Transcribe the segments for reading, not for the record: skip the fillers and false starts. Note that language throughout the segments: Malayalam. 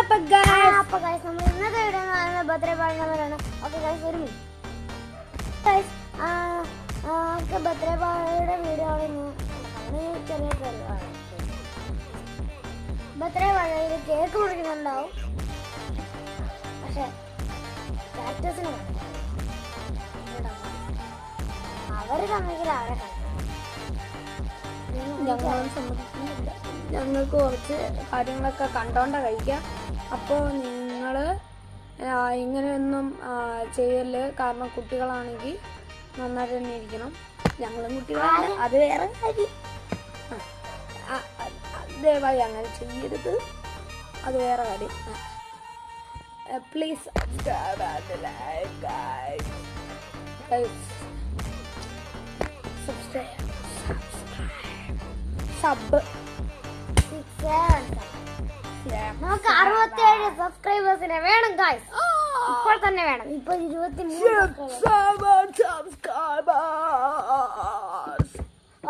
നമ്മൾ ഇന്നത്തെ വീഡിയോ ബർത്ത്ഡേ പാടുന്നവരാണ്. ഓക്കെ ഗൈസ്, ഒരു മിനിറ്റ് ഗൈസ്, ബർത്ത്ഡേ പാടിയുടെ വീഡിയോ ആണ്. ചെറിയ പരിപാടി ബർത്ത്ഡേ പാടിയിൽ കേക്ക് മുറിക്കുന്നുണ്ടാവും. പക്ഷെ ക്യാരക്ടേഴ്സിന് അവര് തമ്മിൽ അവരെ ഞങ്ങൾക്ക് കുറച്ച് കാര്യങ്ങളൊക്കെ കണ്ടോണ്ട കഴിക്കാം. അപ്പോൾ നിങ്ങൾ ഇങ്ങനെയൊന്നും ചെയ്യല്. കാരണം കുട്ടികളാണെങ്കിൽ നന്നായിട്ട് തന്നെ ഇരിക്കണം. ഞങ്ങളും കുട്ടികളാണ്, അത് വേറെ കാര്യം. ദയവായി അങ്ങനെ ചെയ്യരുത്, അത് വേറെ കാര്യം. പ്ലീസ് സബ് നമുക്ക് 67 സബ്സ്ക്രൈബേഴ്സിനെ വേണം ഗൈസ്. ഇപ്പോൾ തന്നെ വേണം. ഇപ്പോൾ 23.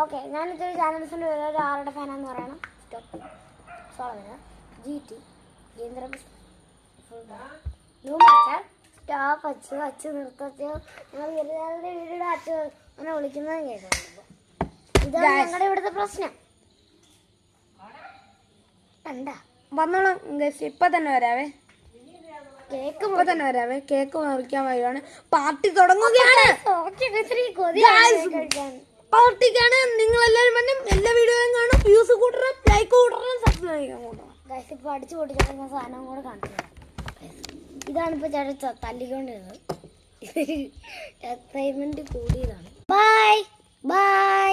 ഓക്കെ, ഞാനിതൊരു ചാനൽസിൻ്റെ ആരുടെ ഫാനാന്ന് പറയണം. GT സ്റ്റോപ്പ് അച്ചു അച്ചു നിർത്തച്ചു. ഞങ്ങൾ വീടിയുടെ അച്ചു അങ്ങനെ വിളിക്കുന്നത് കേൾക്കുന്നുണ്ട്. ഇതാണ് ഞങ്ങളുടെ ഇവിടുത്തെ പ്രശ്നം. കണ്ടാ വന്നോളാം ഗൈസ്, ഇപ്പൊ തന്നെ വരാവേ. കേക്ക് ഇപ്പൊ തന്നെ വരാവേ. കേക്ക് മുറിക്കാൻ വരികയാണ്. പാർട്ടി തുടങ്ങുകയാണ്. പാർട്ടിക്കാണ്. നിങ്ങൾ എല്ലാവരും വന്നും എല്ലാ വീഡിയോയും കാണും. വ്യൂസ് കൂട്ടണം, ലൈക്ക് കൂട്ടണം, സബ്സ്ക്രൈബ് കൂട്ടണം. ഗൈസ്, ഇപ്പൊ അടിച്ചു പൊട്ടിച്ച സാധനം കൂടെ കാണിച്ചു. ഇതാണ് ഇപ്പൊ ചേട്ടൻ തല്ലിക്കൊണ്ടിരുന്നത്. എക്സൈറ്റ്മെന്റ് കൂടിയതാണ്. Bye bye.